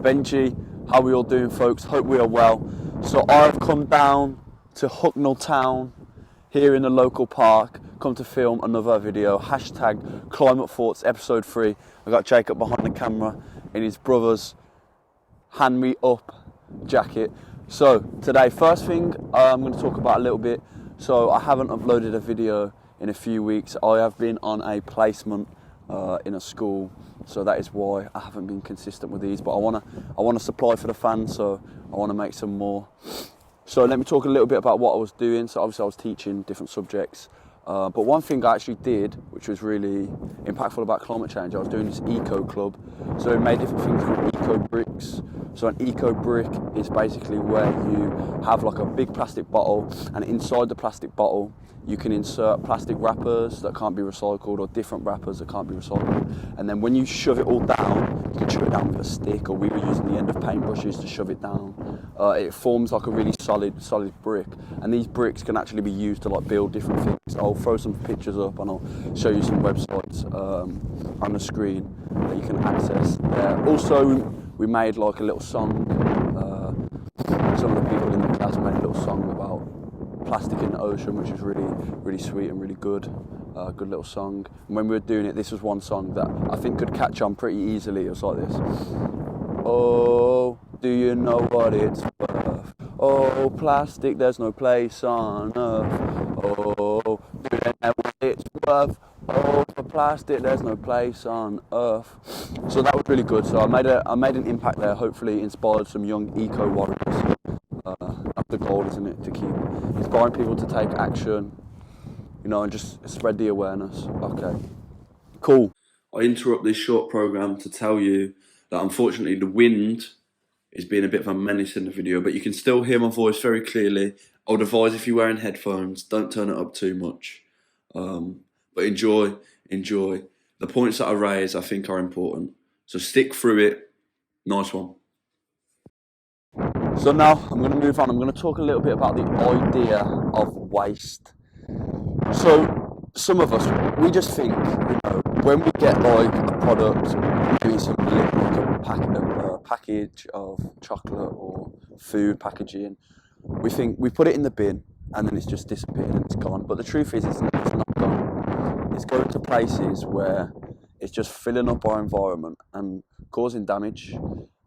Benji. How are we all doing, folks? Hope we are well. So I've come down to Hucknall Town here in the local park, come to film another video, hashtag Climate Thoughts episode 3. I've got Jacob behind the camera in his brother's hand me up jacket. So today, first thing I'm going to talk about a little bit. So I haven't uploaded a video in a few weeks. I have been on a placement in a school, so that is why I haven't been consistent with these, but I want to supply for the fans, so I want to make some more. So let me talk a little bit about what I was doing. So obviously I was teaching different subjects, but one thing I actually did, which was really impactful about climate change, I was doing this eco club. So we made different things called Ecobricks. So an eco brick is basically where you have like a big plastic bottle, and inside the plastic bottle you can insert plastic wrappers that can't be recycled or different wrappers that can't be recycled. And then when you shove it all down, you can shove it down with a stick, or we were using the end of paintbrushes to shove it down. It forms like a really solid brick. And these bricks can actually be used to like build different things. I'll throw some pictures up and I'll show you some websites on the screen that you can access there. Also, we made like a little song. Some of the people in the class made a little song about plastic in the ocean, which is really sweet and really good. Good little song. And when we were doing it, this was one song that I think could catch on pretty easily. It was like this. Oh, do you know what it's worth? Oh, plastic, there's no place on earth. Oh, do they know what it's worth? Oh, for plastic, there's no place on earth. So that was really good. So I made an impact there. Hopefully inspired some young eco warriors. That's the goal, isn't it? To keep inspiring people to take action, and just spread the awareness. Okay, cool. I interrupt this short program to tell you that unfortunately the wind is being a bit of a menace in the video, but you can still hear my voice very clearly. I would advise, if you're wearing headphones, don't turn it up too much. But enjoy. The points that I raise, I think, are important. So stick through it. Nice one. So now I'm going to move on. I'm going to talk a little bit about the idea of waste. So some of us, we just think, when we get like a product, maybe something like a package of chocolate or food packaging, we think we put it in the bin and then it's just disappeared and it's gone. But the truth is, it's not gone. It's going to places where it's just filling up our environment and causing damage.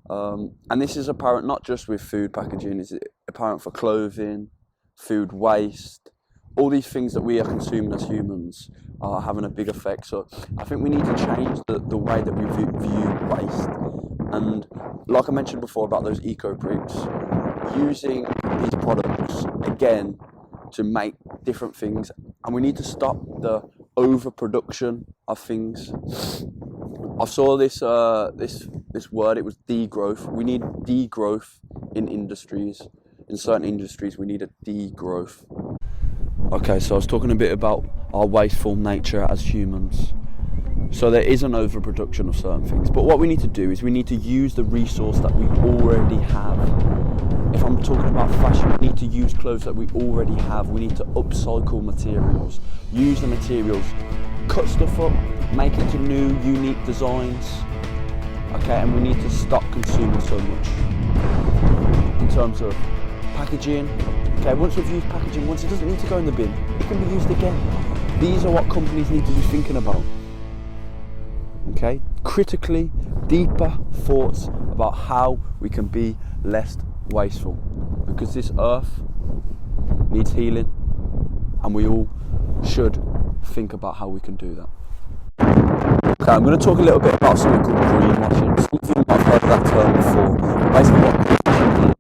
And this is apparent not just with food packaging, it's apparent for clothing, food waste. All these things that we are consuming as humans are having a big effect. So I think we need to change the way that we view waste. And like I mentioned before about those Ecobricks, using these products again to make different things. And we need to stop the overproduction of things. I saw this word, it was degrowth. We need degrowth in industries. In certain industries, we need a degrowth. Okay, so I was talking a bit about our wasteful nature as humans. So there is an overproduction of certain things. But what we need to do is we need to use the resource that we already have. If I'm talking about fashion, we need to use clothes that we already have. We need to upcycle materials, use the materials, cut stuff up, make it into new, unique designs. Okay, and we need to stop consuming so much. In terms of packaging, okay, once we've used packaging, once it doesn't need to go in the bin, it can be used again. These are what companies need to be thinking about. Okay, critically, deeper thoughts about how we can be less wasteful. Because this earth needs healing, and we all should think about how we can do that. Okay, I'm going to talk a little bit about something called greenwashing. Some of you might have heard of that term before. Basically what greenwashing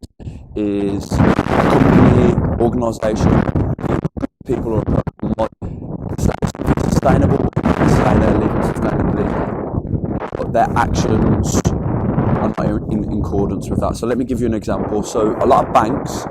is a company, organisation, people are like something sustainable, they say they're living sustainably, but their actions are not in accordance with that. So let me give you an example. So a lot of banks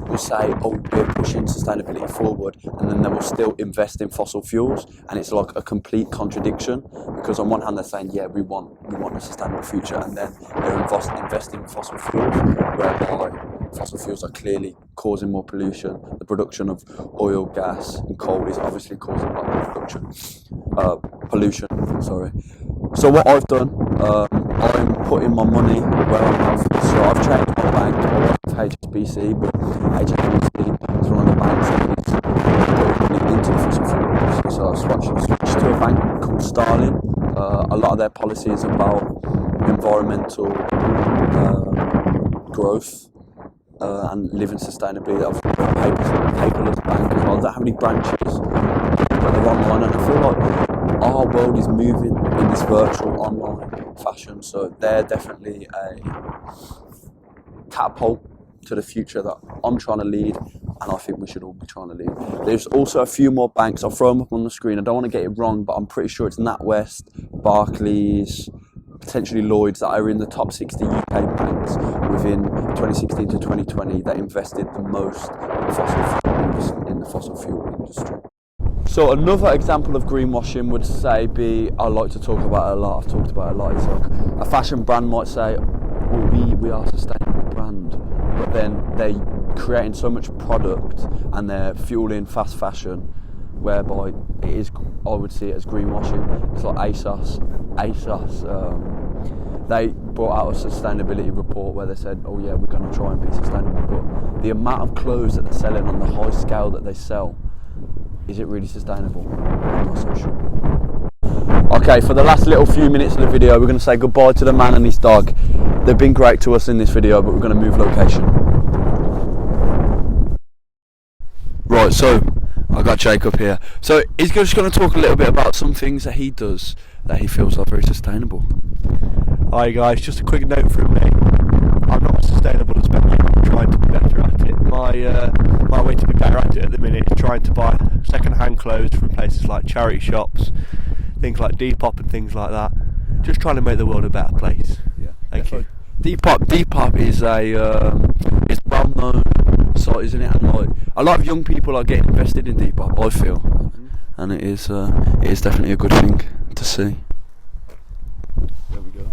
will say, oh, we're pushing sustainability forward, and then they will still invest in fossil fuels, and it's like a complete contradiction, because on one hand they're saying, yeah, we want a sustainable future, and then they're investing in fossil fuels, whereby fossil fuels are clearly causing more pollution. The production of oil, gas and coal is obviously causing a lot of pollution. So what I've done, I'm putting my money where I'm healthy. So I've changed my bank. I work with HSBC, but HSBC is one of the banks that is putting money into the fossil fuel industry. So I've switched to a bank called Starling. A lot of their policy is about environmental growth and living sustainably. I've got a paperless bank as well. I don't have any branches, but they're online, and I feel like our world is moving in this virtual online fashion, so they're definitely a catapult to the future that I'm trying to lead, and I think we should all be trying to lead. There's also a few more banks. I'll throw them up on the screen. I don't want to get it wrong, but I'm pretty sure it's NatWest, Barclays, potentially Lloyds, that are in the top 60 UK banks within 2016 to 2020 that invested the most in the fossil fuel industry. So another example of greenwashing would be, I like to talk about it a lot, I've talked about it a lot, it's like a fashion brand might say, well, we are a sustainable brand, but then they're creating so much product and they're fueling fast fashion, whereby it is, I would see it as greenwashing. It's like ASOS, they brought out a sustainability report where they said, oh yeah, we're going to try and be sustainable, but the amount of clothes that they're selling on the high scale that they sell, is it really sustainable? I'm not so sure. Okay, for the last little few minutes of the video, we're going to say goodbye to the man and his dog. They've been great to us in this video, but we're going to move location. Right, so I got Jacob here. So he's just going to talk a little bit about some things that he does that he feels are very sustainable. Hi guys, just a quick note from me. I'm not as sustainable as Ben. I'm trying to be better at it. My way to be better at it at the minute is trying to buy second-hand clothes from places like charity shops, things like Depop and things like that. Just trying to make the world a better place. Yeah. Thank you. Depop is a well-known site, isn't it? And like a lot of young people are getting invested in Depop, I feel, and it is definitely a good thing to see. There we go.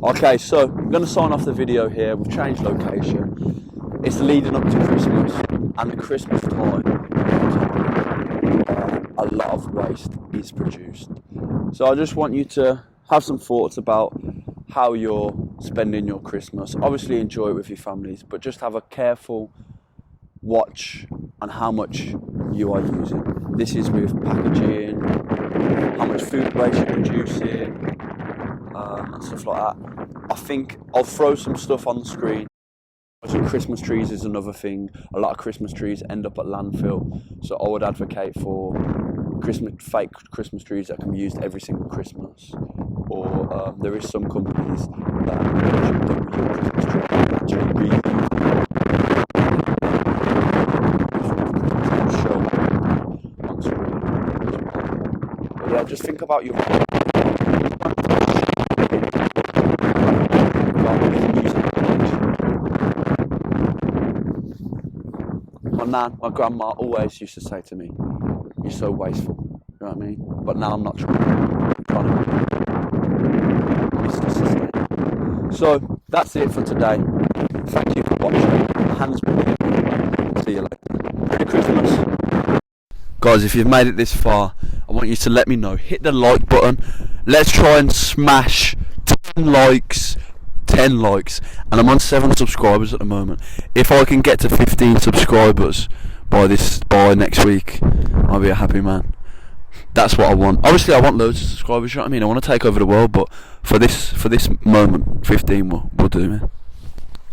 Okay, so I'm going to sign off the video here. We've changed location. It's leading up to Christmas, and at Christmas time, a lot of waste is produced. So I just want you to have some thoughts about how you're spending your Christmas. Obviously enjoy it with your families, but just have a careful watch on how much you are using. This is with packaging, how much food waste you're producing, and stuff like that. I think I'll throw some stuff on the screen. Christmas trees is another thing. A lot of Christmas trees end up at landfill, so I would advocate for fake Christmas trees that can be used every single Christmas. Or there is some companies that actually do your Christmas tree and actually reuse show on screen as well. But yeah, just think about your my grandma always used to say to me, you're so wasteful, you know what I mean? But now I'm not trying to Mr. Sustain. So that's it for today. Thank you for watching. Hands will be. See you later. Merry Christmas. Guys, if you've made it this far, I want you to let me know. Hit the like button. Let's try and smash 10 likes, and I'm on 7 subscribers at the moment. If I can get to 15 subscribers by next week, I'll be a happy man. That's what I want. Obviously I want loads of subscribers, you know what I mean? I want to take over the world, but for this moment, 15 will do, man.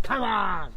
Come on!